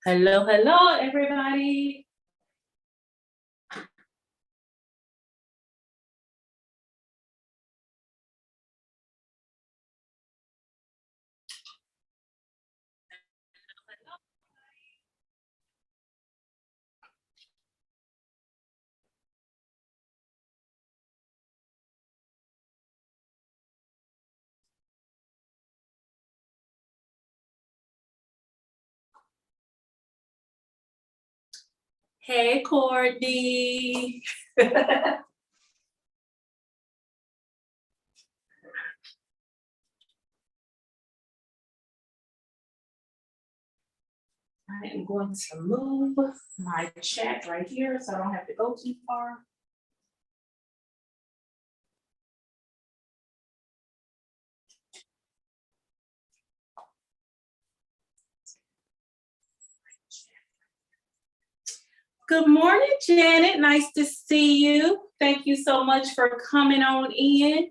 Hello, hello, everybody. Hey, Courtney. I am going to move my chat right here so I don't have to go too far. Good morning, Janet. Nice to see you. Thank you so much for coming on in.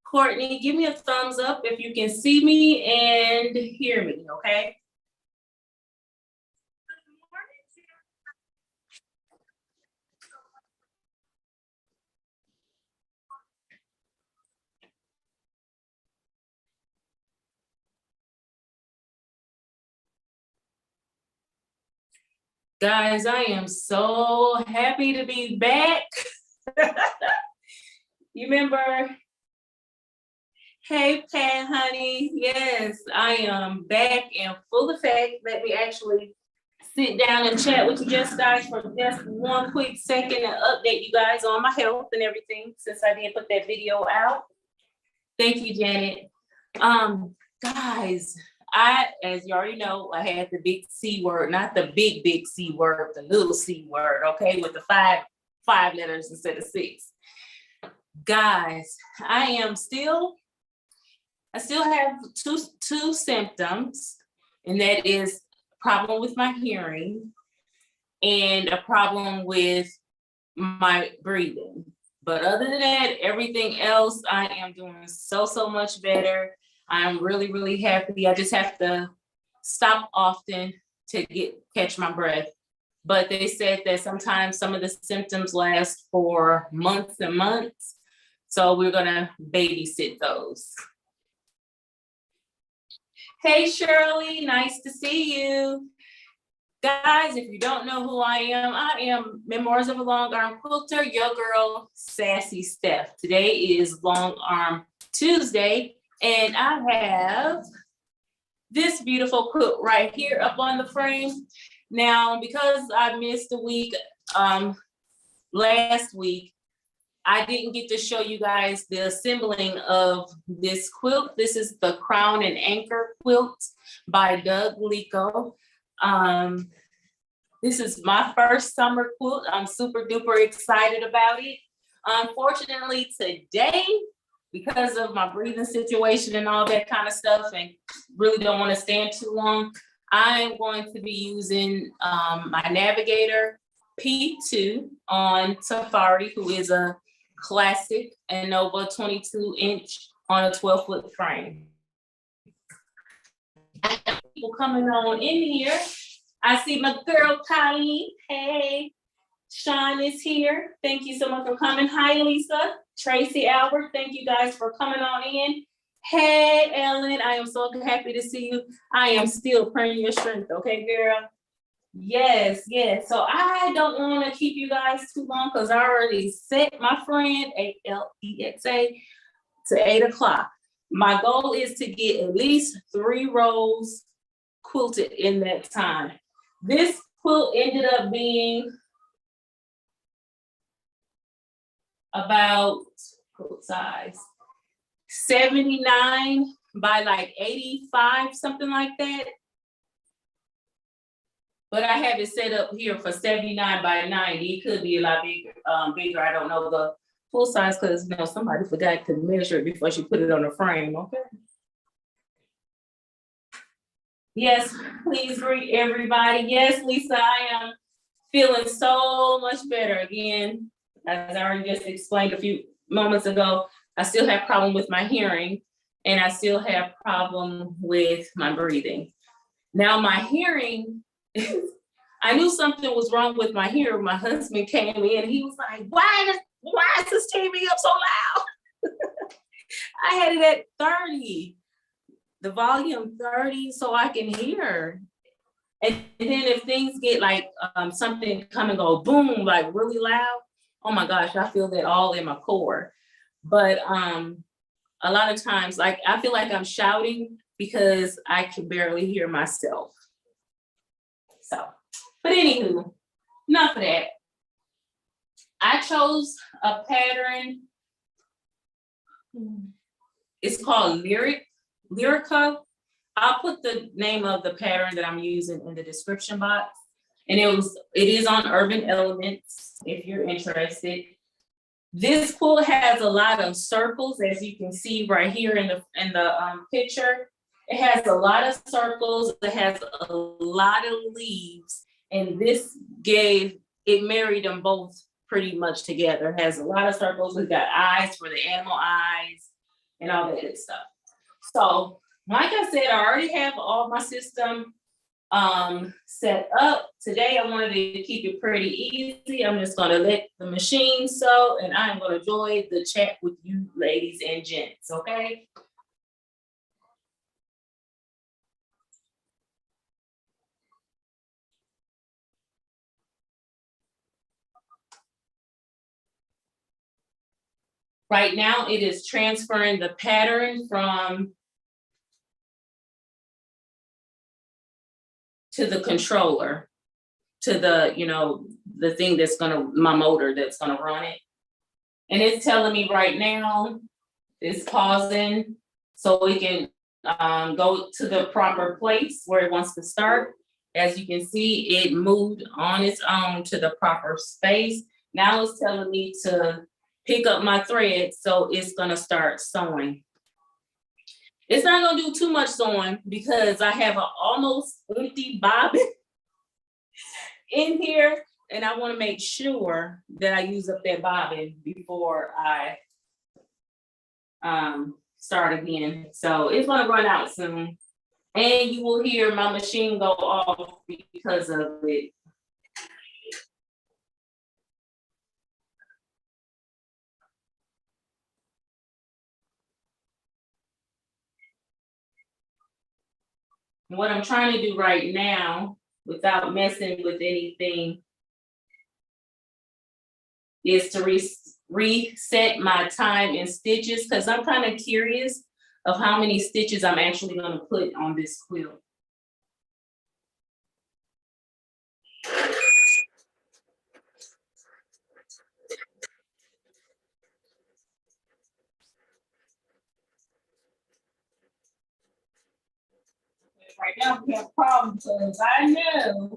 Courtney, give me a thumbs up if you can see me and hear me, okay? Guys, I am so happy to be back. You remember? Hey, Pat, honey. Yes, I am back in full effect. Let me actually sit down and chat with you guys for just one quick second and update you guys on my health and everything since I did put that video out. Thank you, Janet. Guys, as you already know, I had the big C word, not the big C word, the little C word, okay, with the five letters instead of 6. Guys, I still have two symptoms, and that is problem with my hearing and a problem with my breathing. But other than that, everything else, I am doing so much better. I'm really happy. I just have to stop often to catch my breath. But they said that sometimes some of the symptoms last for months and months. So we're gonna babysit those. Hey, Shirley, nice to see you. Guys, if you don't know who I am Memoirs of a Longarm Quilter, your girl, Sassy Steph. Today is Longarm Tuesday, and I have this beautiful quilt right here up on the frame. Now, because I missed a week last week, I didn't get to show you guys the assembling of this quilt. This is the Crown and Anchor Quilt by Lyrical. This is my first summer quilt. I'm super duper excited about it. Unfortunately, today, because of my breathing situation and all that kind of stuff, and really don't want to stand too long, I'm going to be using my Navigator P2 on Tafari, who is a classic Innova 22-inch on a 12-foot frame. I have people coming on in here. I see my girl Colleen. Hey, Sean is here. Thank you so much for coming. Hi, Lisa. Tracy Albert, thank you guys for coming on in. Hey, Ellen, I am so happy to see you. I am still praying your strength, okay, girl? Yes. So I don't want to keep you guys too long because I already set my friend ALEXA to 8 o'clock. My goal is to get at least 3 rows quilted in that time. This quilt ended up being about quilt size 79 by like 85, something like that. But I have it set up here for 79 by 90. It could be a lot bigger. I don't know the full size because somebody forgot to measure it before she put it on the frame. Okay. Yes, please greet everybody. Yes, Lisa, I am feeling so much better again. As I already just explained a few moments ago, I still have problem with my hearing and I still have problem with my breathing. Now my hearing I knew something was wrong with my hearing. My husband came in, he was like, why is this TV up so loud? I had it at 30, the volume 30, so I can hear. And then if things get like something come and go boom, like really loud, oh my gosh, I feel that all in my core. But a lot of times, like I feel like I'm shouting because I can barely hear myself. So, but anywho, enough of that. I chose a pattern. It's called Lyrical. I'll put the name of the pattern that I'm using in the description box. And it is on Urban Elements if you're interested. This quilt has a lot of circles, as you can see right here in the picture. It has a lot of circles. It has a lot of leaves, and this married them both pretty much together. It has a lot of circles. We've got eyes for the animal eyes and all that good stuff. So, like I said, I already have all my system set up. Today I wanted to keep it pretty easy. I'm just going to let the machine sew, and I'm going to enjoy the chat with you ladies and gents, okay? Right now it is transferring the pattern to the controller, to the, the thing that's my motor that's gonna run it. And it's telling me right now, it's pausing so we can go to the proper place where it wants to start. As you can see, it moved on its own to the proper space. Now it's telling me to pick up my thread, so it's gonna start sewing. It's not gonna do too much sewing because I have an almost empty bobbin in here, and I want to make sure that I use up that bobbin before I start again. So it's gonna run out soon, and you will hear my machine go off because of it. What I'm trying to do right now, without messing with anything, is to reset my time in stitches, because I'm kind of curious of how many stitches I'm actually going to put on this quilt. Right now we have a problem because I know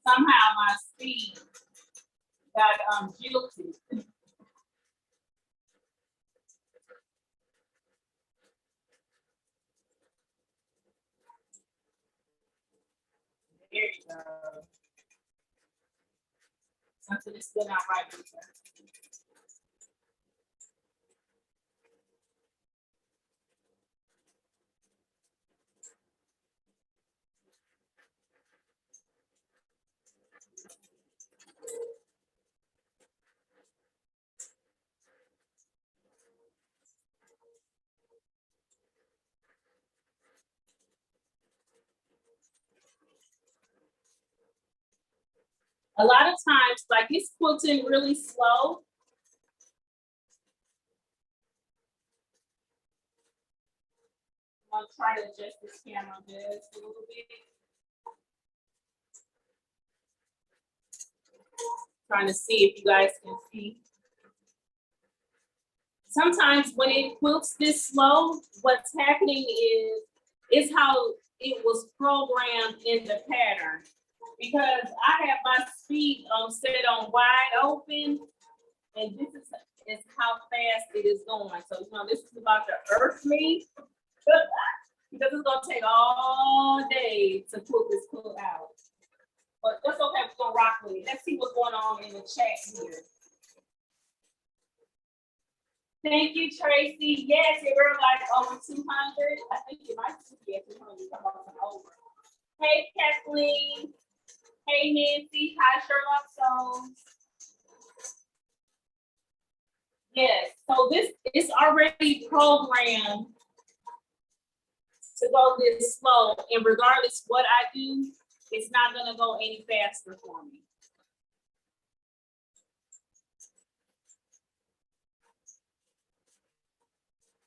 somehow my speed got jilted. There you go. Something is still not right with her. A lot of times, like it's quilting really slow. I'll try to adjust this camera just a little bit. Trying to see if you guys can see. Sometimes when it quilts this slow, what's happening is how it was programmed in the pattern. Because I have my speed set on wide open, and this is how fast it is going. So this is about to irk me because it's gonna take all day to pull this quilt out. But that's okay, we're gonna rock with it. Let's see what's going on in the chat here. Thank you, Tracy. Yes, it were like over 200. I think it might be at 200. Come on, over. Hey, Kathleen. Hey, Nancy. Hi, Sherlock Stones. Yes, so this is already programmed to go this slow, and regardless what I do, it's not gonna go any faster for me.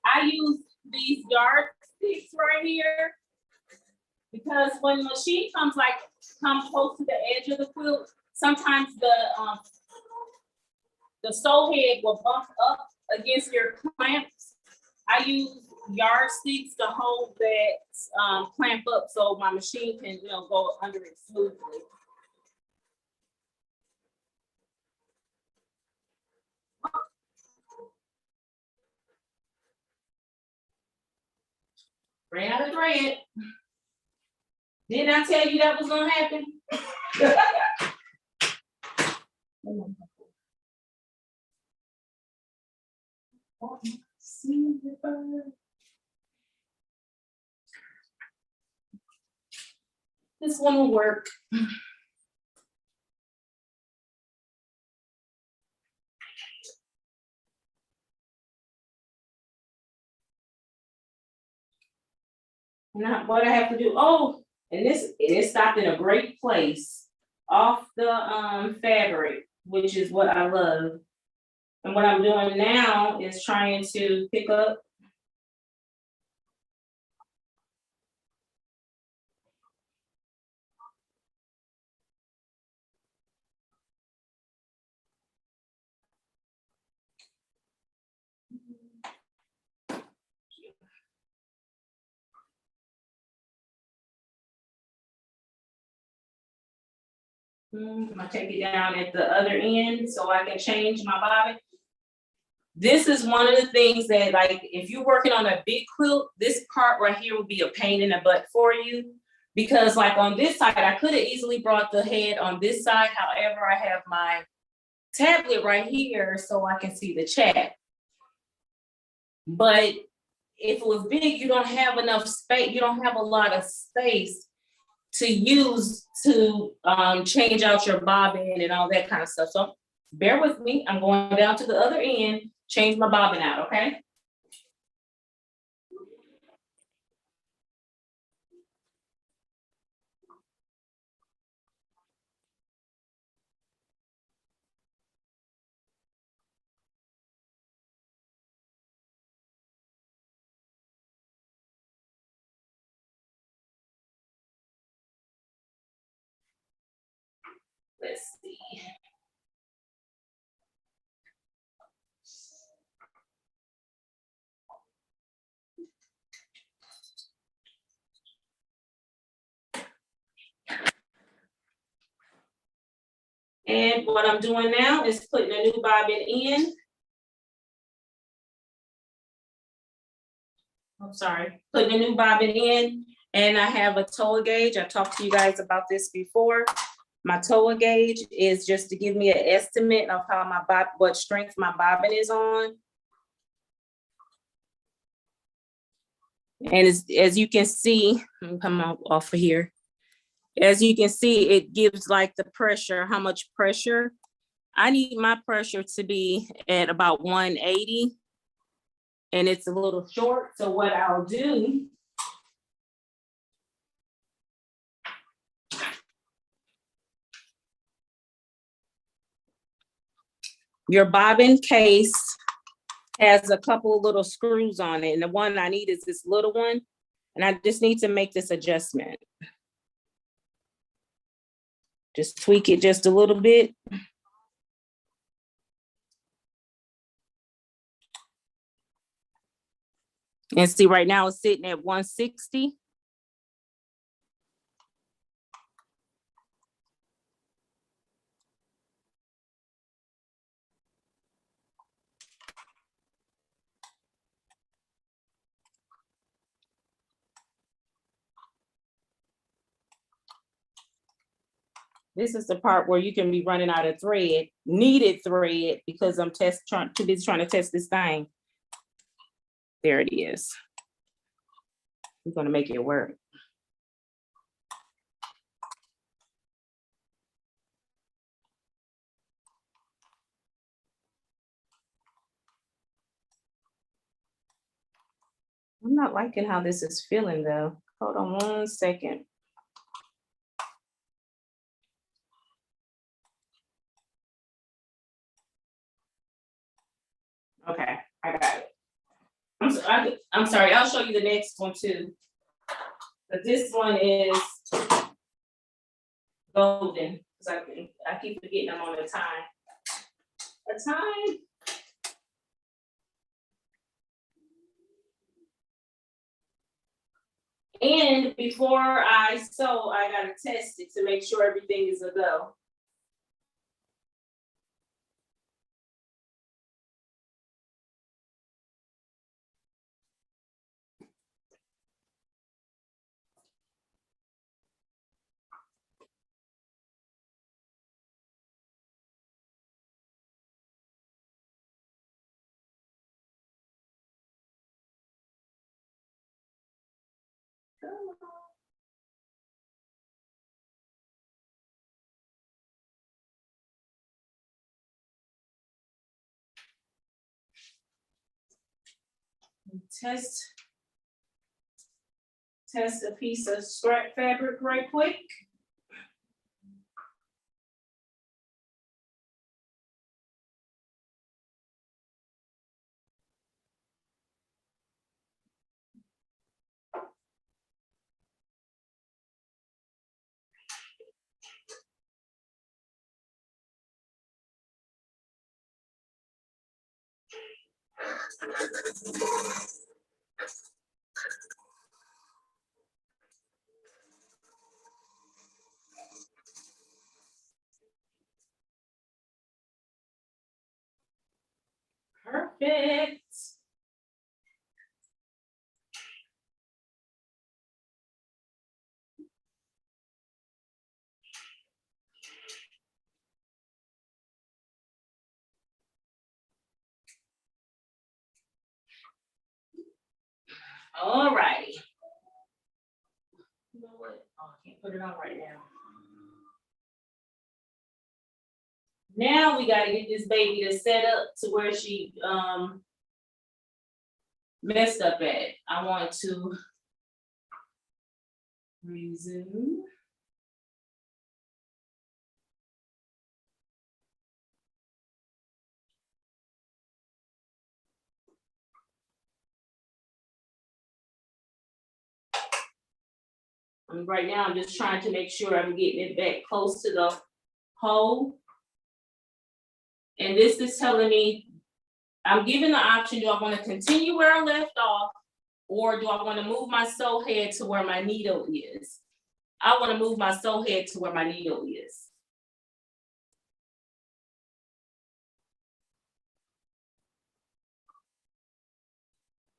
I use these yardsticks right here because when the machine comes close to the edge of the quilt, sometimes the sew head will bump up against your clamps. I use yardsticks to hold that clamp up so my machine can go under it smoothly. Ran out of thread. Didn't I tell you that was gonna happen? This one will work. Now what I have to do, oh, and it stopped in a great place off the fabric, which is what I love. And what I'm doing now is trying to pick up. I'm gonna take it down at the other end so I can change my bobbin. This is one of the things that, like, if you're working on a big quilt, this part right here will be a pain in the butt for you. Because like on this side, I could have easily brought the head on this side. However, I have my tablet right here so I can see the chat. But if it was big, you don't have enough space. You don't have a lot of space to use to change out your bobbin and all that kind of stuff. So bear with me. I'm going down to the other end, change my bobbin out, okay? Let's see. And what I'm doing now is putting a new bobbin in. I'm sorry, putting a new bobbin in, and I have a toa gauge. I talked to you guys about this before. My toa gauge is just to give me an estimate of how what strength my bobbin is on. And as you can see, let me come off of here. As you can see, it gives like the pressure, how much pressure. I need my pressure to be at about 180. And it's a little short, so what I'll do your bobbin case has a couple of little screws on it, and the one I need is this little one, and I just need to make this adjustment. Just tweak it just a little bit. And see, right now it's sitting at 160. This is the part where you can be running out of thread, needed thread, because I'm too busy trying to test this thing. There it is. We're gonna make it work. I'm not liking how this is feeling though. Hold on 1 second. Okay, I got it. I'm sorry, I'll show you the next one too. But this one is golden, because I keep forgetting I'm on the time. A time. And before I sew, I gotta test it to make sure everything is a go. Test a piece of scrap fabric right quick. Perfect. All righty. You know what? Oh, I can't put it on right now. Now we gotta get this baby to set up to where she messed up at. I want to resume. And right now, I'm just trying to make sure I'm getting it back close to the hole. And this is telling me, I'm given the option, do I want to continue where I left off, or do I want to move my sew head to where my needle is? I want to move my sew head to where my needle is.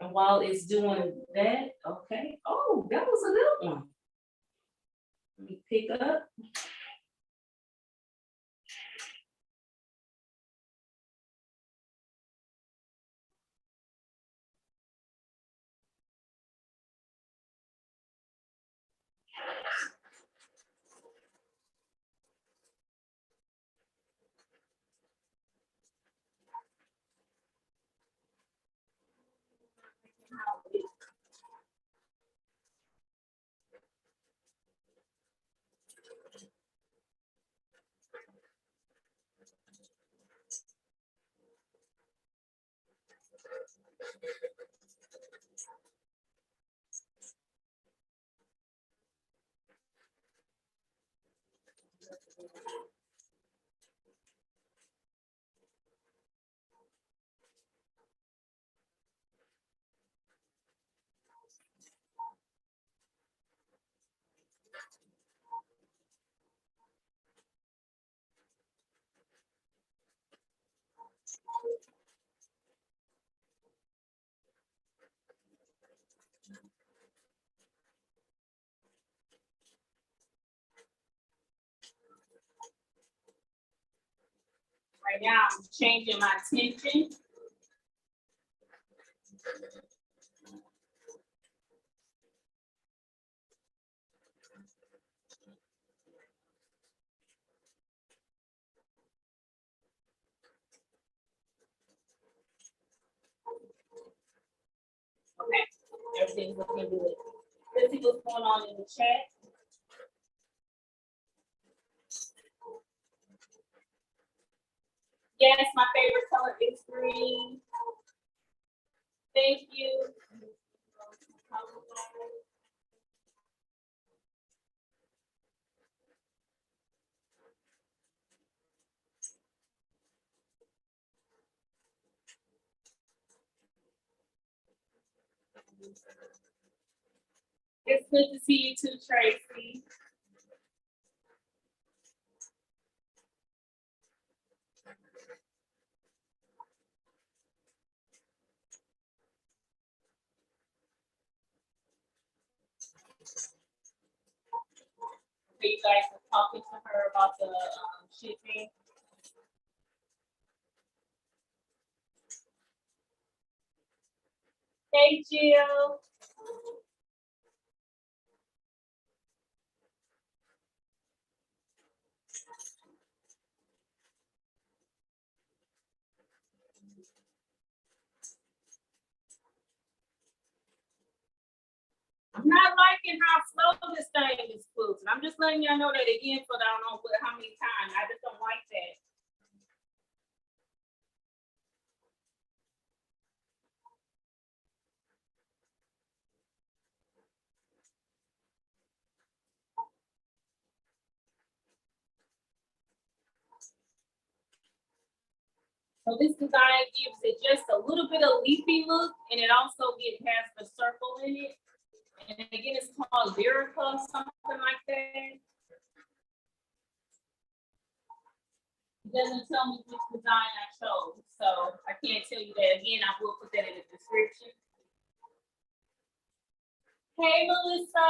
And while it's doing that, okay. Oh, that was a good one. Let me pick up. Right now, I'm changing my tension. everything's looking good. Let's see what's going on in the chat. Yes, my favorite color is green. Thank you. It's good to see you too, Tracy. So you guys were talking to her about the shipping. Hey, Jill. I'm not liking how slow this thing is quilting. I'm just letting y'all know that again for I don't know how many times. I just don't like that. So this design gives it just a little bit of leafy look, and it also has the circle in it. And again, it's called Lyrical, something like that. It doesn't tell me which design I chose, so I can't tell you that. Again, I will put that in the description. Hey, Melissa.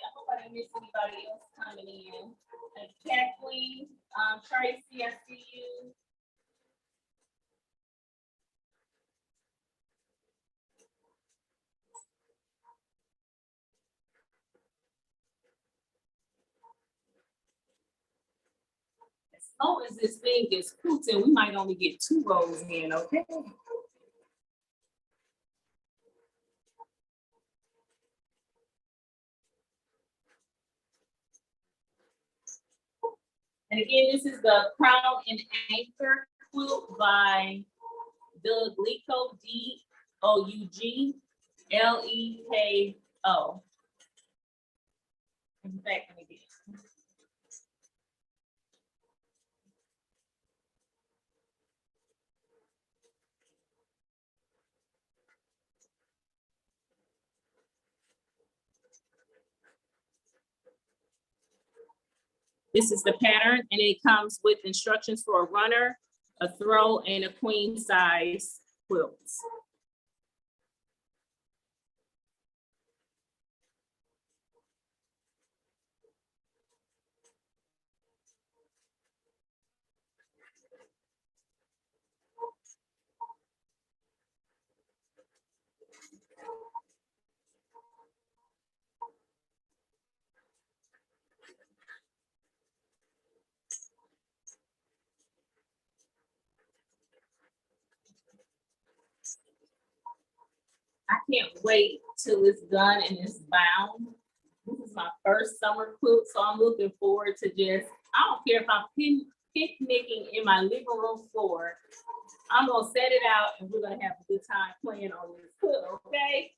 I hope I didn't miss anybody else coming in. And Kathleen, Tracy, I see you. As long as this thing gets quilted, we might only get 2 rows in, okay? And again, this is the Crown and Anchor Quilt by Lyrical, Dougleeko. In fact, let me get it. This is the pattern, and it comes with instructions for a runner, a throw, and a queen size quilt. I can't wait till it's done and it's bound. This is my first summer quilt, so I'm looking forward to just, I don't care if I'm picnicking in my living room floor. I'm gonna set it out and we're gonna have a good time playing on this quilt, okay?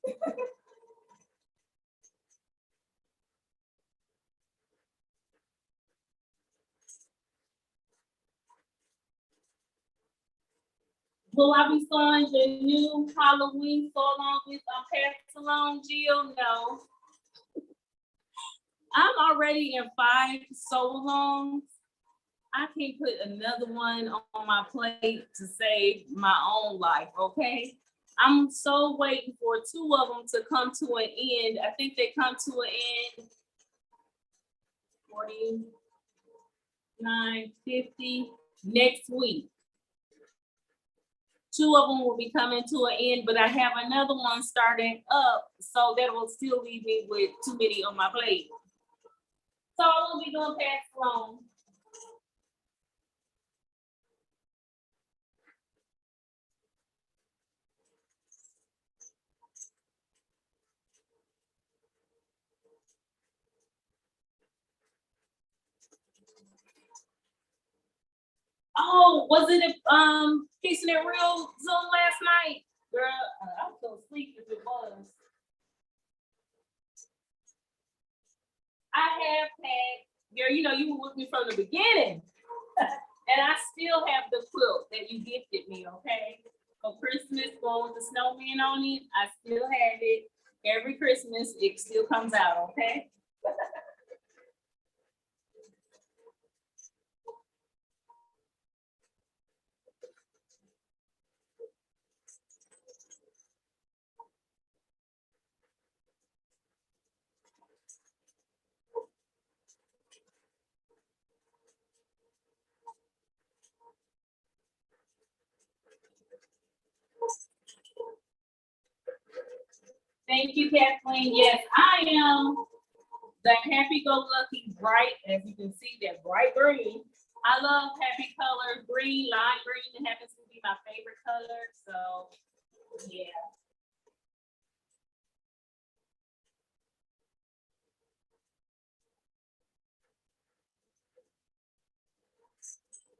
Will I be sewing the new Halloween sew along with Pass Along, Jill? No. I'm already in 5 sew alongs. I can't put another one on my plate to save my own life, okay? I'm so waiting for 2 of them to come to an end. I think they come to an end 49, 50 next week. 2 of them will be coming to an end, but I have another one starting up, so that will still leave me with too many on my plate. So I will be doing Pass Along. Was it Kissing It Real Zoom last night? Girl, I was so asleep if it was. I have had, girl, you know, you were with me from the beginning. And I still have the quilt that you gifted me, okay? For Christmas, going with the snowman on it. I still have it. Every Christmas, it still comes out, okay? Thank you, Kathleen. Yes, I am the happy-go-lucky bright, as you can see, that bright green. I love happy color, green, lime green. It happens to be my favorite color. So, yeah.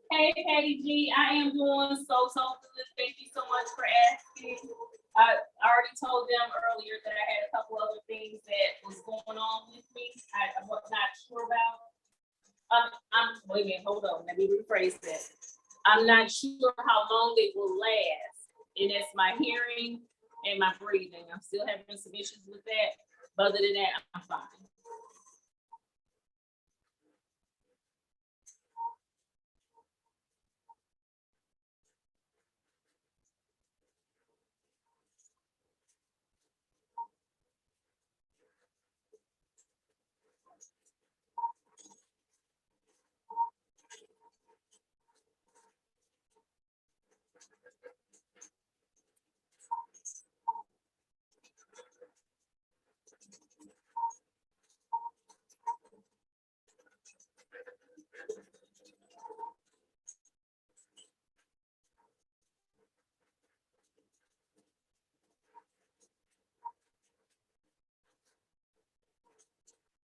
Hey, Patty G, I am doing so good. Thank you so much for asking. I already told them earlier that I had a couple other things that was going on with me. I was not sure about. Wait a minute, hold on. Let me rephrase that. I'm not sure how long it will last. And it's my hearing and my breathing. I'm still having some issues with that. But other than that, I'm fine.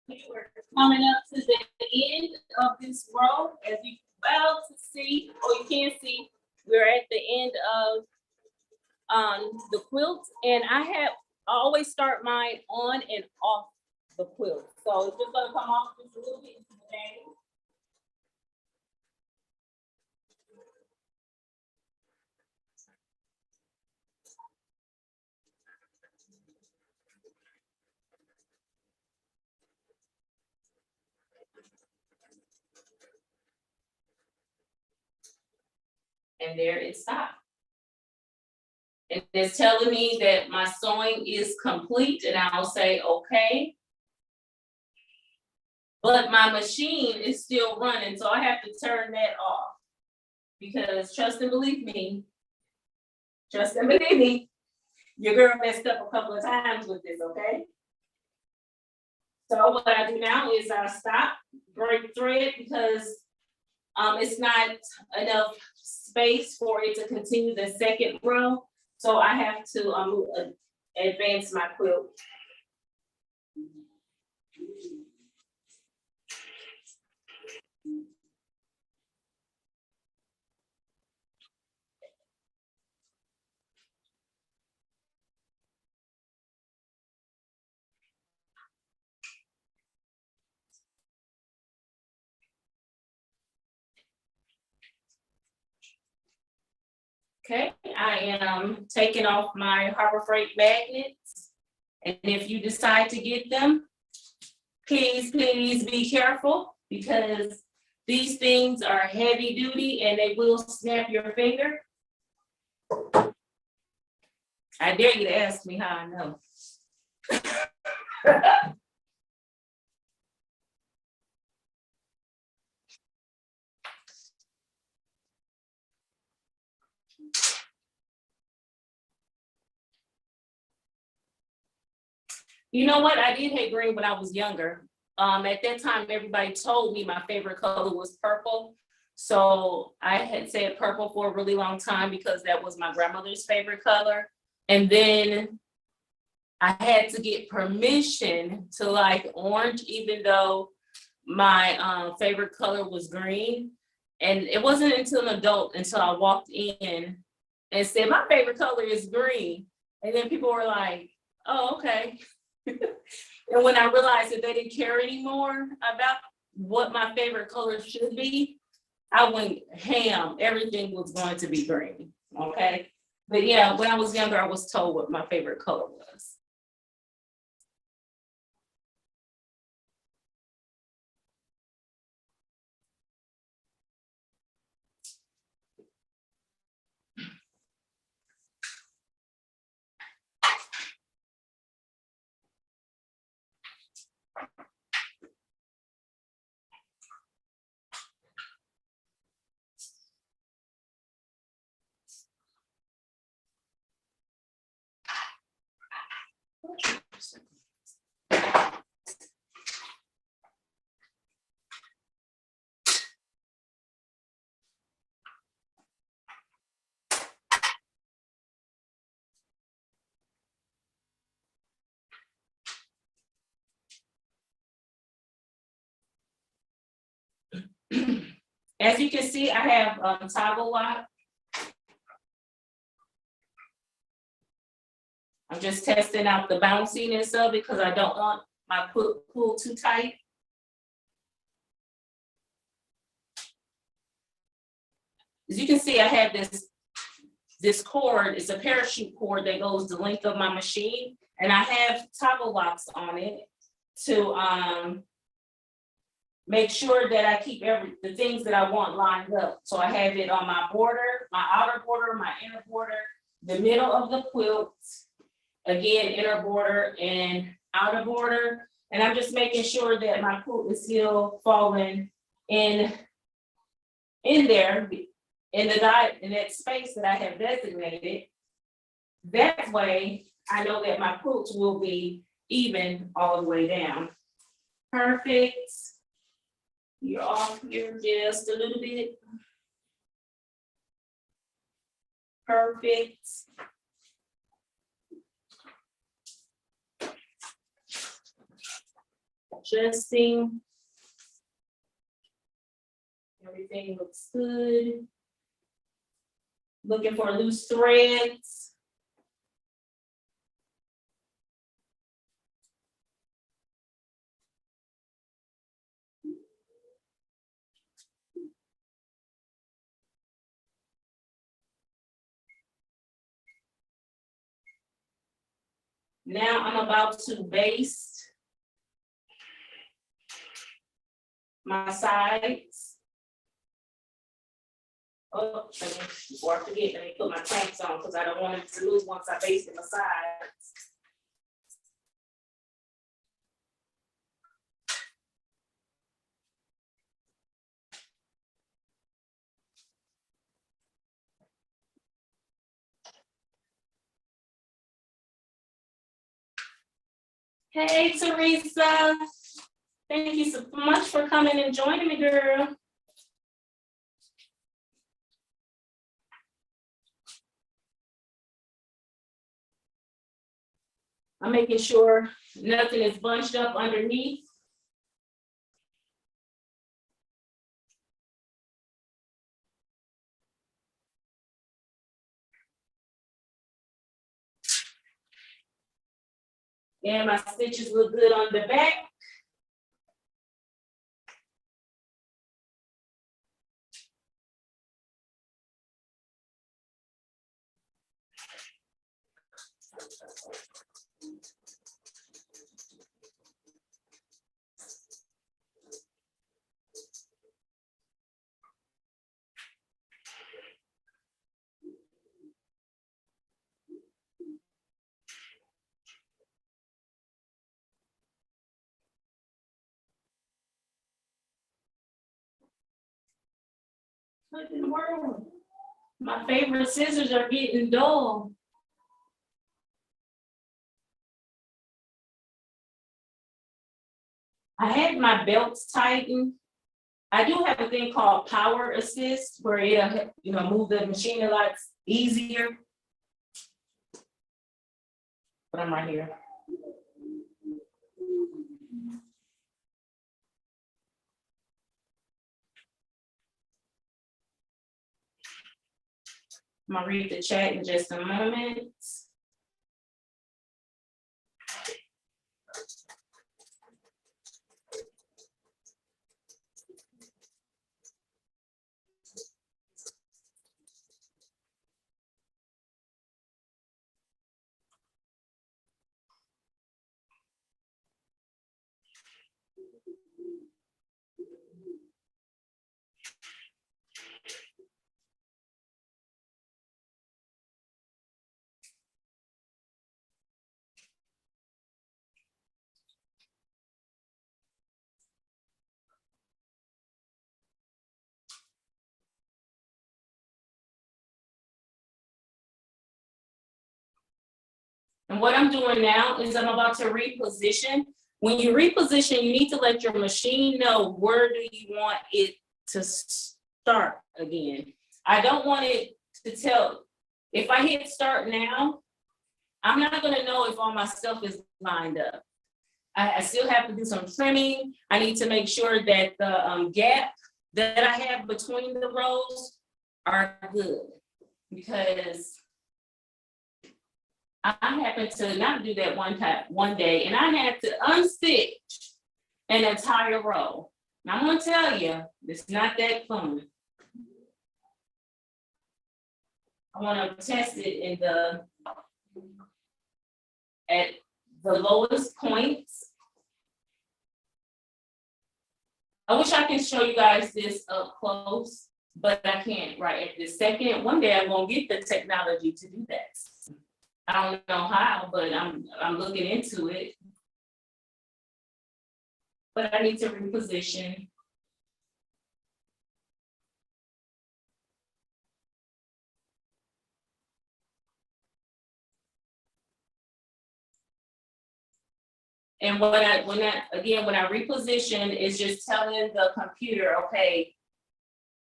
We're coming up to the end of this row. As you about to see, or you can see, we're at the end of the quilt, and I always start mine on and off the quilt. So it's just gonna come off just a little bit today. And there it stopped. And it's telling me that my sewing is complete, and I'll say, okay. But my machine is still running, so I have to turn that off. Because trust and believe me, your girl messed up a couple of times with this, okay? So what I do now is I stop, break thread, because it's not enough space for it to continue the second row. So I have to advance my quilt. Okay, I am taking off my Harbor Freight magnets. And if you decide to get them, please be careful, because these things are heavy duty and they will snap your finger. I dare you to ask me how I know. You know what? I did hate green when I was younger. At that time, everybody told me my favorite color was purple. So I had said purple for a really long time because that was my grandmother's favorite color. And then I had to get permission to like orange, even though my favorite color was green. And it wasn't until an adult until I walked in and said, my favorite color is green. And then people were like, oh, okay. And when I realized that they didn't care anymore about what my favorite color should be, I went ham. Everything was going to be green. Okay. But yeah, when I was younger, I was told what my favorite color was. As you can see, I have toggle lock. I'm just testing out the bounciness of it because I don't want my pull too tight. As you can see, I have this cord. It's a parachute cord that goes the length of my machine, and I have toggle locks on it to make sure that I keep the things that I want lined up. So I have it on my border, my outer border, my inner border, the middle of the quilt, again, inner border and outer border. And I'm just making sure that my quilt is still falling in there, in that space that I have designated. That way, I know that my quilt will be even all the way down. Perfect. You're off here just a little bit. Perfect. Adjusting. Everything looks good. Looking for loose threads. Now I'm about to baste my sides. Oh, before I forget, let me put my clamps on because I don't want it to lose once I baste my sides. Hey, Teresa. Thank you so much for coming and joining me, girl. I'm making sure nothing is bunched up underneath. And my stitches look good on the back. What in the world? My favorite scissors are getting dull. I had my belts tightened. I do have a thing called power assist where it'll move the machine a lot easier. But I'm right here. I'm gonna read the chat in just a moment. And what I'm doing now is I'm about to reposition. When you reposition, you need to let your machine know where do you want it to start again. I don't want it to tell, if I hit start now, I'm not gonna know if all my stuff is lined up. I still have to do some trimming. I need to make sure that the gap that I have between the rows are good, because I happened to not do that one day, and I had to unstitch an entire row. And I'm gonna tell you, it's not that fun. I want to test it at the lowest points. I wish I can show you guys this up close, but I can't right at this second. One day I'm gonna get the technology to do that. I don't know how, but I'm looking into it. But I need to reposition. And when I reposition, it's just telling the computer, okay,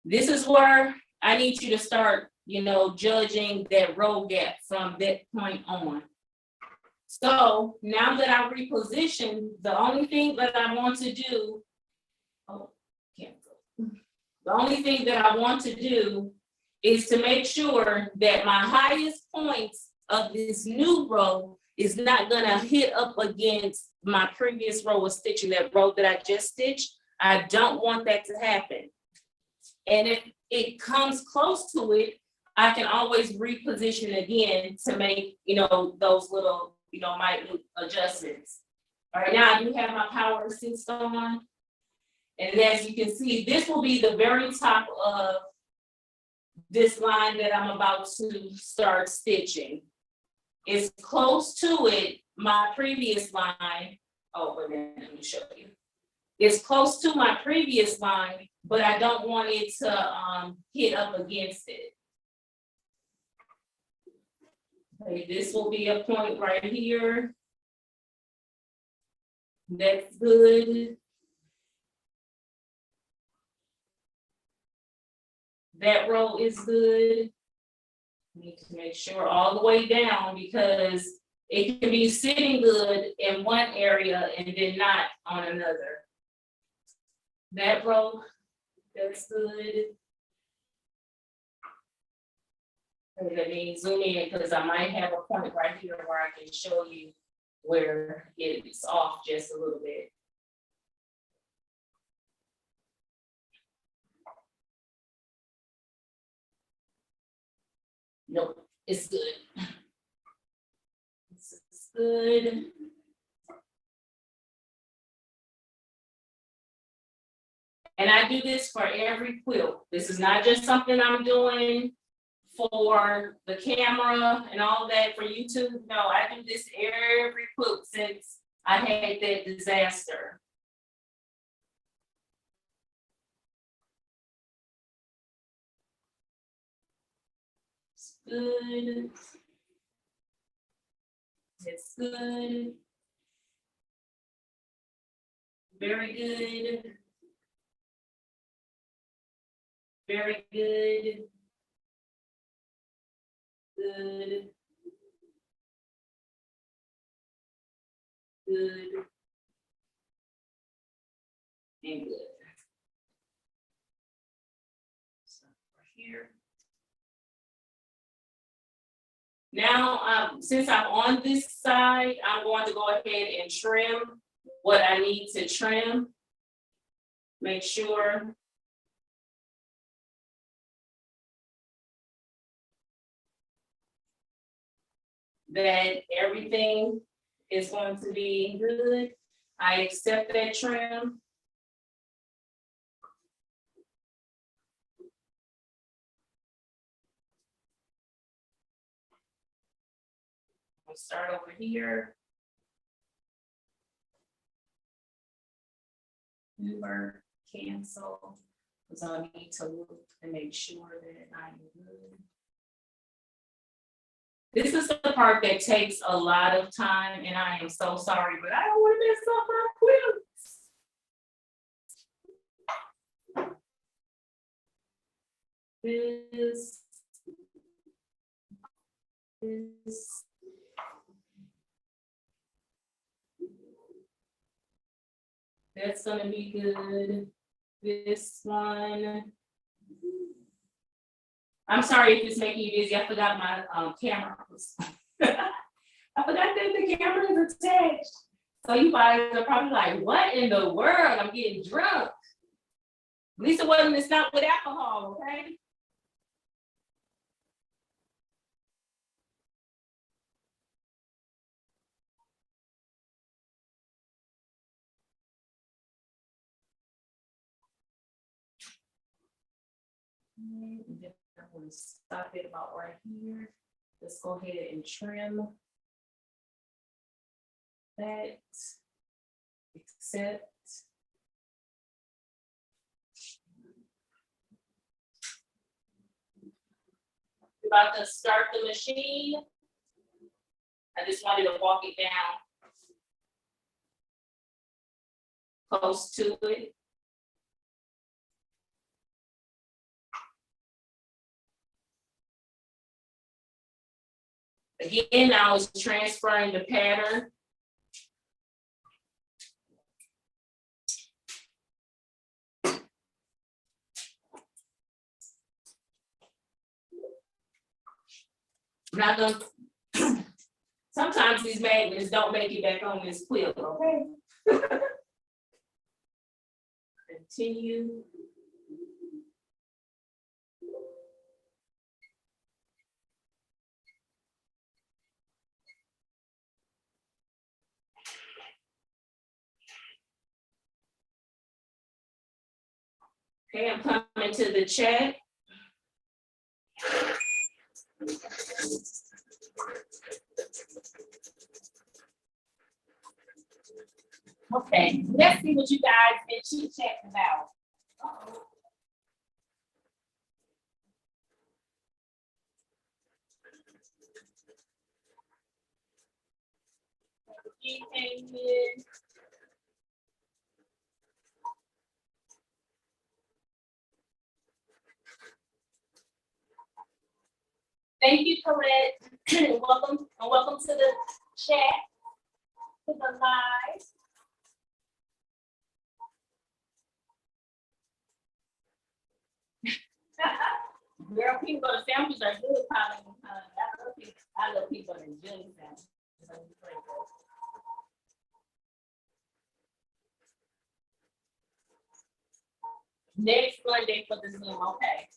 this is where I need you to start, judging that row gap from that point on. So now that I reposition, the only thing that I want to do, the only thing that I want to do is to make sure that my highest points of this new row is not gonna hit up against my previous row of stitching, that row that I just stitched. I don't want that to happen. And if it comes close to it, I can always reposition again to make, those little, minute adjustments. All right, now I do have my power assist on. And as you can see, this will be the very top of this line that I'm about to start stitching. It's close to it, my previous line. Oh, wait a minute, let me show you. It's close to my previous line, but I don't want it to hit up against it. Okay, this will be a point right here. That's good. That row is good. Need to make sure all the way down, because it can be sitting good in one area and then not on another. That row, that's good. And let me zoom in, because I might have a point right here where I can show you where it's off just a little bit. Nope, it's good. This is good. And I do this for every quilt. This is not just something I'm doing for the camera and all that for YouTube. No, I do this every quilt since I had that disaster. It's good. It's good. Very good. Very good. Good. Good. And good. So here. Now, since I'm on this side, I'm going to go ahead and trim what I need to trim. Make sure that everything is going to be good. I accept that trim. We'll start over here. Never cancel, because I need to look and make sure that I'm good. This is the part that takes a lot of time, and I am so sorry, but I don't want to mess up my quilts. This. That's gonna be good. This one. I'm sorry if it's making you busy. I forgot my camera. I forgot that the camera is attached. So you guys are probably like, what in the world? I'm getting drunk. At least it's not with alcohol, okay? And then I'm going to stop it about right here. Let's go ahead and trim that. Accept. We're about to start the machine. I just wanted to walk it down close to it. Again, I was transferring the pattern. I'm not gonna, sometimes these magnets don't make it back on this quilt, okay? Continue. Okay, I'm coming to the chat. Okay, let's see what you guys been chit-chatting about. Uh-oh. He came in. Thank you, Colette. welcome to the chat, to the live. Girl, people butter sandwiches are good, Colin. I love people in jelly sandwiches. Next Monday for the Zoom, okay.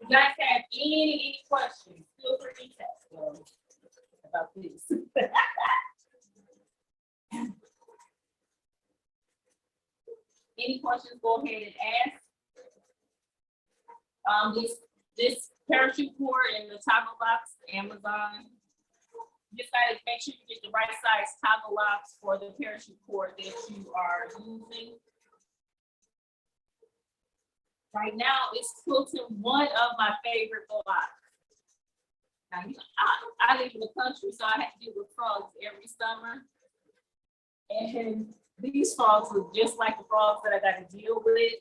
You guys have any questions, feel free to ask about this. Any questions, go ahead and ask. This parachute cord in the toggle box, Amazon. You just gotta make sure you get the right size toggle locks for the parachute cord that you are using. Right now, it's quilting one of my favorite blocks. Now, I live in the country, so I have to deal with frogs every summer. And these frogs look just like the frogs that I got to deal with.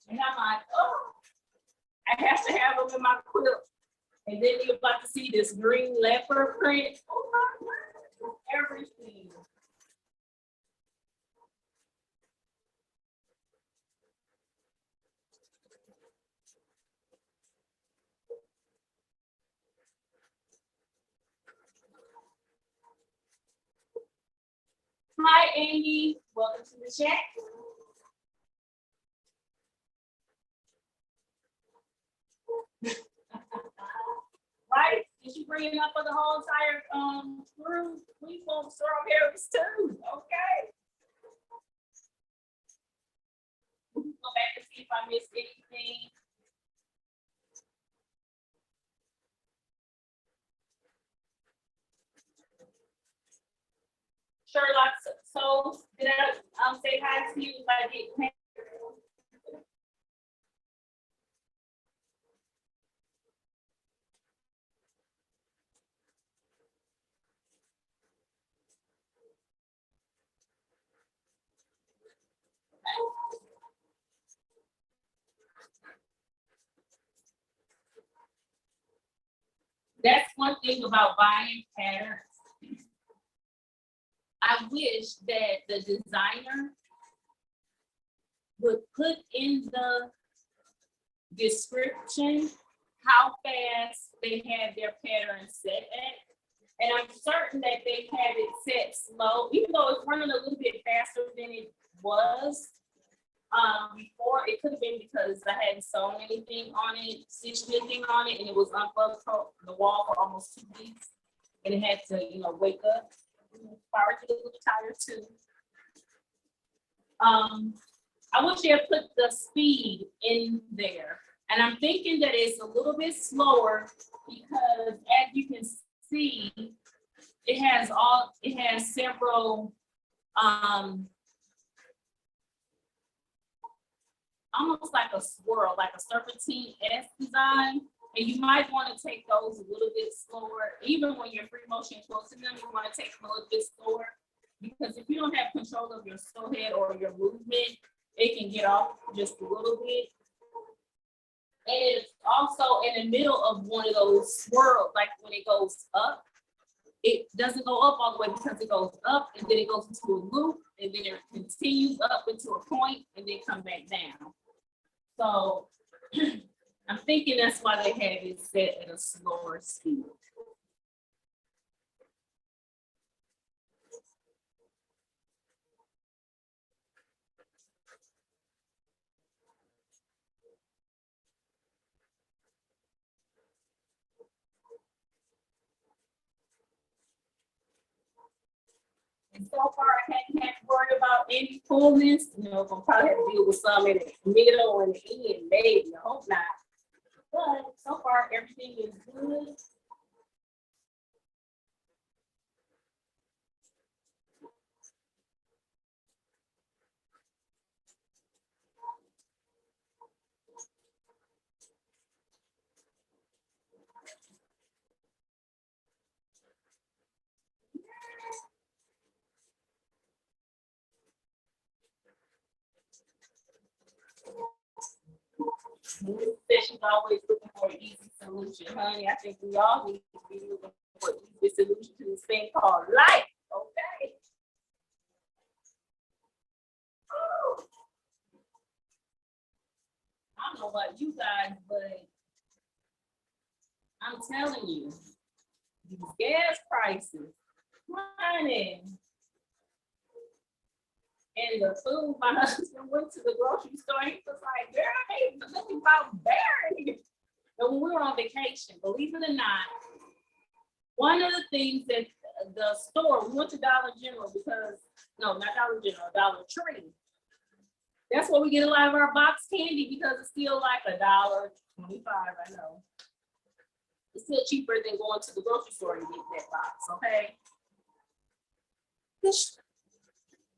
And I'm like, oh, I have to have them in my quilt. And then you're about to see this green leopard print. Oh my God, everything. Hi, Amy. Welcome to the chat. Right? Did you bring it up for the whole entire crew? We want strawberries too. Okay. Go back and see if I missed anything. Sherlock, so did I say hi to you if I didn't? That's one thing about buying patterns. I wish that the designer would put in the description how fast they have their pattern set at. And I'm certain that they have it set slow, even though it's running a little bit faster than it was before. It could have been because I hadn't sewn anything on it, stitched anything on it, and it was unplugged from the wall for almost 2 weeks. And it had to, you know, wake up. Power to a little tired too. I wish they had put the speed in there. And I'm thinking that it's a little bit slower because as you can see, it has several almost like a swirl, like a serpentine-esque design. And you might want to take those a little bit slower. Even when you're free motion quilting them, you want to take them a little bit slower. Because if you don't have control of your sew head or your movement, it can get off just a little bit. And it's also in the middle of one of those swirls, like when it goes up, it doesn't go up all the way because it goes up and then it goes into a loop and then it continues up into a point and then come back down. So I'm thinking that's why they have it set at a slower speed. And so far, I hadn't had to worry about any fullness. You know, I'm probably have to deal with some in the middle and the end, maybe. I hope not. But so far, everything is good. She's always looking for an easy solution, honey. I think we all need to be looking for an easy solution to this thing called life. Okay. Ooh. I don't know about you guys, but I'm telling you, these gas prices, honey. And the food, my husband went to the grocery store. He was like, girl, I ain't looking about bearing. And when we were on vacation, believe it or not, one of the things that the store, we went to Dollar General because, no, not Dollar General, Dollar Tree. That's where we get a lot of our box candy because it's still like $1.25, I know. It's still cheaper than going to the grocery store and getting that box, okay?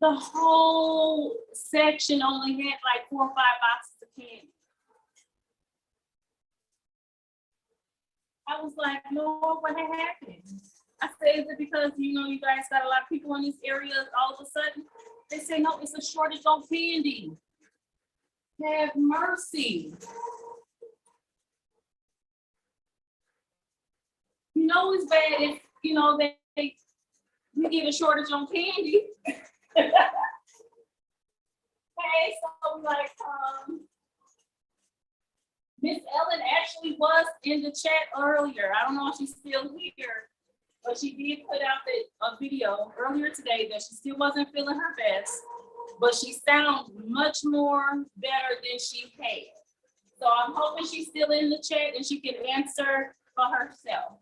The whole section only had like 4 or 5 boxes of candy. I was like, Lord, what happened? I said, is it because, you know, you guys got a lot of people in this area all of a sudden? They say, no, it's a shortage on candy. Have mercy. You know it's bad if, you know, we get a shortage on candy. Hey, so like, Miss Ellen actually was in the chat earlier. I don't know if she's still here, but she did put out a video earlier today that she still wasn't feeling her best, but she sounds much more better than she had. So I'm hoping she's still in the chat and she can answer for herself.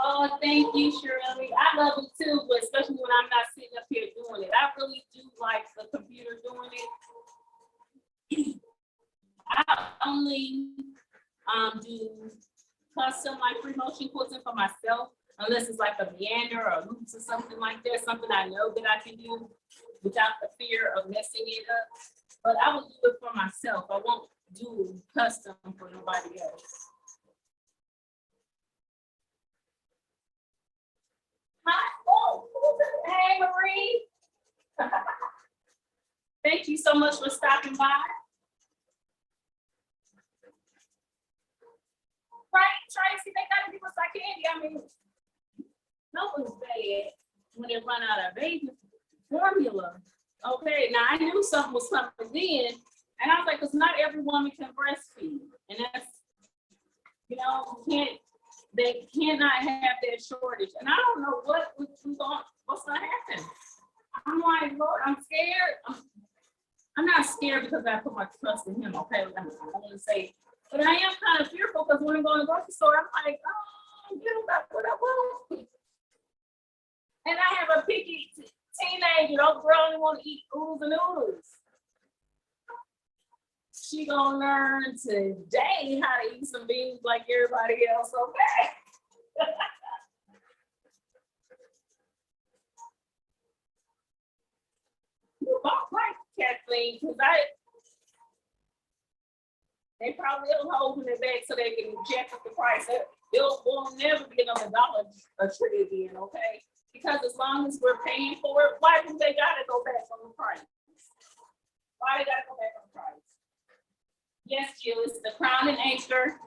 Oh, thank you, Shirley. I love it too, but especially when I'm not sitting up here doing it. I really do like the computer doing it. I only do custom like free motion quilting for myself, unless it's like a meander or loops or something like that, something I know that I can do without the fear of messing it up. But I will do it for myself. I won't do custom for nobody else. Hi. Oh, hey, Marie. Thank you so much for stopping by. Right, Tracy, they gotta give us our candy. I mean, no one's bad when they run out of baby formula. Okay, now I knew something was coming in, and I was like, because not every woman can breastfeed, and that's, you know, they cannot have that shortage, and I don't know what's gonna happen. I'm like, Lord, I'm scared. I'm not scared because I put my trust in Him. Okay, I want to say. But I am kind of fearful because when I go to the grocery store, I'm like, oh, you know, that's what I want. And I have a picky teenager, those girl only want to eat oodles and noodles. She gonna learn today how to eat some beans like everybody else, okay? You bought right, Kathleen, because they probably are holding it back so they can jack up the price. We'll never be another dollar a tree again, okay? Because as long as we're paying for it, why do they gotta go back on the price? Why they gotta go back on the price? Yes, Jill, it's the Crown and Anchor.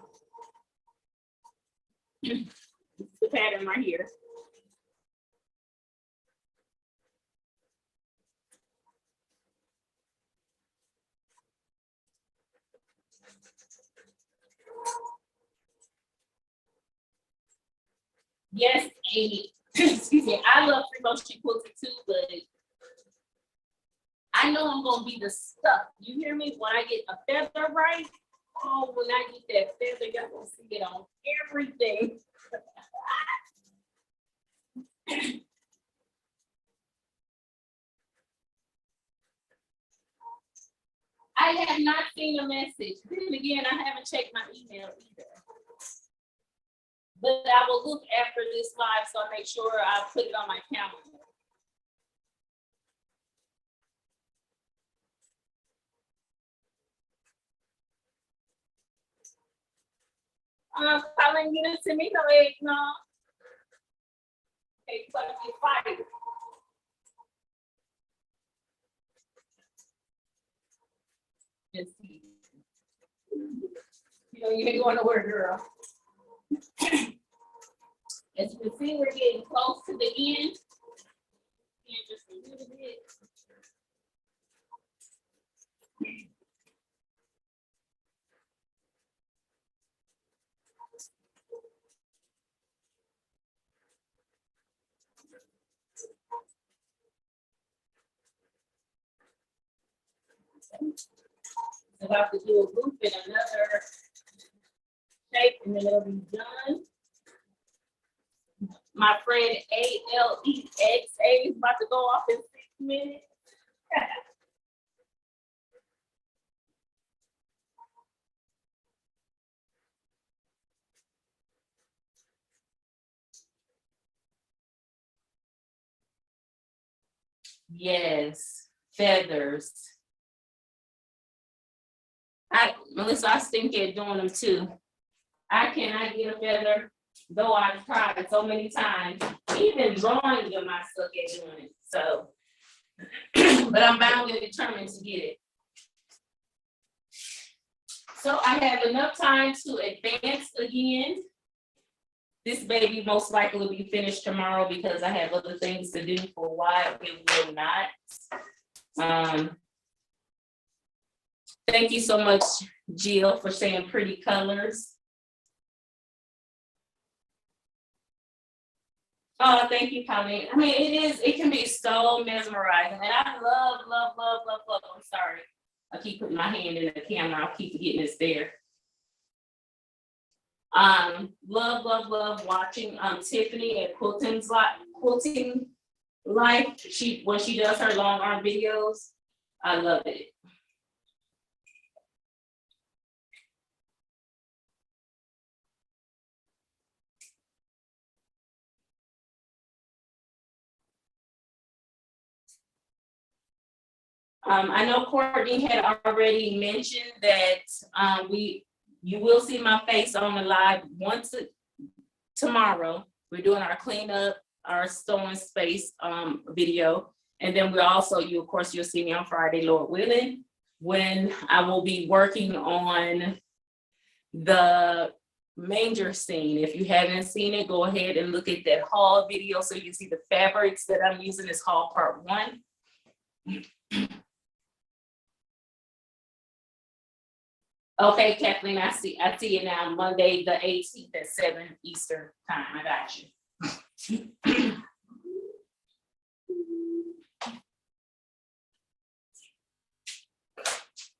The pattern right here. Yes, Amy. Excuse me. I love free motion quilting too, but I know I'm gonna be the stuff. You hear me? When I get a feather right, oh, when I get that feather, y'all gonna see it on everything. I have not seen a message. Then again, I haven't checked my email either. But I will look after this live, so I make sure I put it on my calendar. Colin, get it to me, no egg, no. Okay, but you fight it. Just see. You know, you ain't going nowhere, girl. As you can see, we're getting close to the end. And just a little bit. About to do a loop in another shape, and then it'll be done. My friend ALEXA is about to go off in 6 minutes. Yes, feathers. Melissa, I stink at doing them too. I cannot get a feather, though I've tried so many times. Even drawing them, I suck at doing it. So, but I'm bound and determined to get it. So I have enough time to advance again. This baby most likely will be finished tomorrow because I have other things to do. For a while, it will not. Thank you so much, Jill, for saying pretty colors. Oh, thank you, Colleen. I mean, it can be so mesmerizing. And I love. I'm sorry. I keep putting my hand in the camera. I'll keep forgetting it's there. Love watching Tiffany at Quilting Life. When she does her long arm videos. I love it. I know Courtney had already mentioned that you will see my face on the live tomorrow. We're doing our cleanup, our sewing space video. And then of course, you'll see me on Friday, Lord willing, when I will be working on the manger scene. If you haven't seen it, go ahead and look at that haul video so you can see the fabrics that I'm using. Is haul part 1. Okay, Kathleen, I see it now. Monday, the 18th at 7 Eastern time. I got you.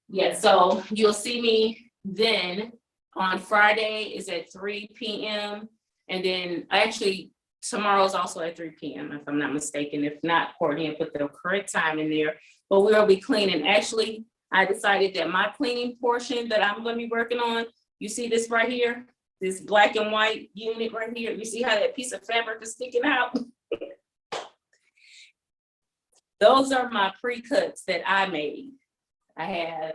Yeah, so you'll see me then on Friday is at 3 p.m. And then actually tomorrow's also at 3 p.m. if I'm not mistaken. If not, Courtney will put the correct time in there. But we'll be cleaning. Actually, I decided that my cleaning portion that I'm going to be working on, you see this right here, this black and white unit right here. You see how that piece of fabric is sticking out? Those are my pre-cuts that I made. I have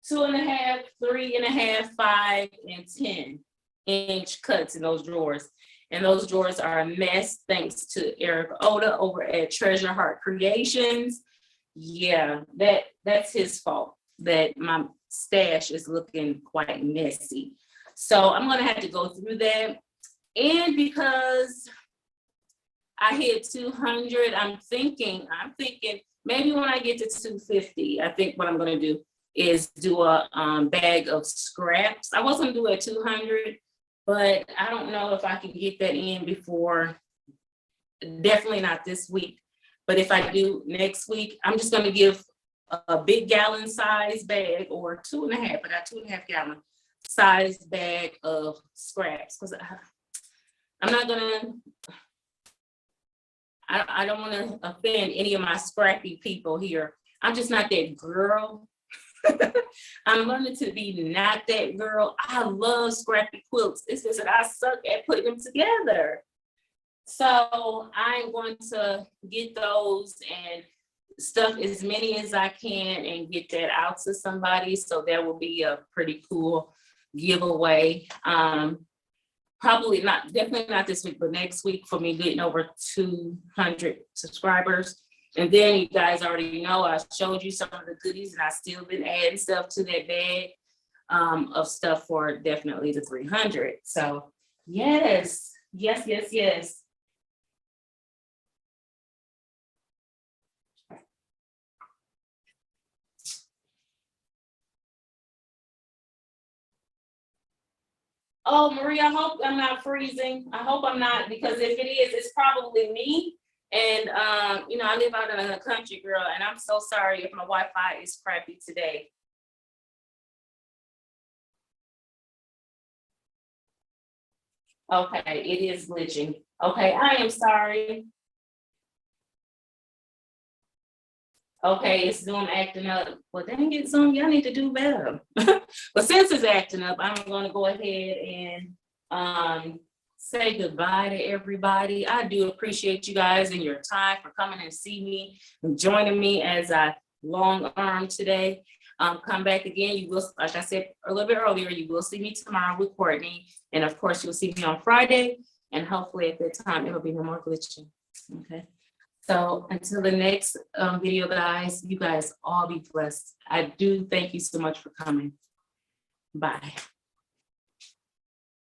2.5, 3.5, 5, and 10-inch cuts in those drawers. And those drawers are a mess thanks to Eric Oda over at Treasure Heart Creations. Yeah, that's his fault that my stash is looking quite messy. So I'm gonna have to go through that. And because I hit 200, I'm thinking maybe when I get to 250, I think what I'm gonna do is do a bag of scraps. I was gonna do it at 200, but I don't know if I can get that in before, definitely not this week. But if I do next week, I'm just going to give a big gallon size bag or 2.5. I got 2.5 gallon size bag of scraps because I'm not going to, I don't want to offend any of my scrappy people here. I'm just not that girl. I'm learning to be not that girl. I love scrappy quilts. It's just that I suck at putting them together. So I'm going to get those and stuff as many as I can and get that out to somebody. So that will be a pretty cool giveaway. Probably not, definitely not this week, but next week for me getting over 200 subscribers. And then you guys already know I showed you some of the goodies and I still been adding stuff to that bag of stuff for definitely the 300. So yes. Oh, Marie, I hope I'm not freezing. I hope I'm not, because if it is, it's probably me. And, I live out in the country, girl, and I'm so sorry if my Wi-Fi is crappy today. Okay, it is glitching. Okay, I am sorry. Okay, it's Zoom acting up. Well, dang it, Zoom, y'all need to do better. But since it's acting up, I'm gonna go ahead and say goodbye to everybody. I do appreciate you guys and your time for coming and see me and joining me as I long arm today. Come back again. You will, like I said a little bit earlier, you will see me tomorrow with Courtney. And of course, you'll see me on Friday. And hopefully at that time, it'll be no more glitching. Okay. So until the next video, guys, you guys all be blessed. I do thank you so much for coming. Bye.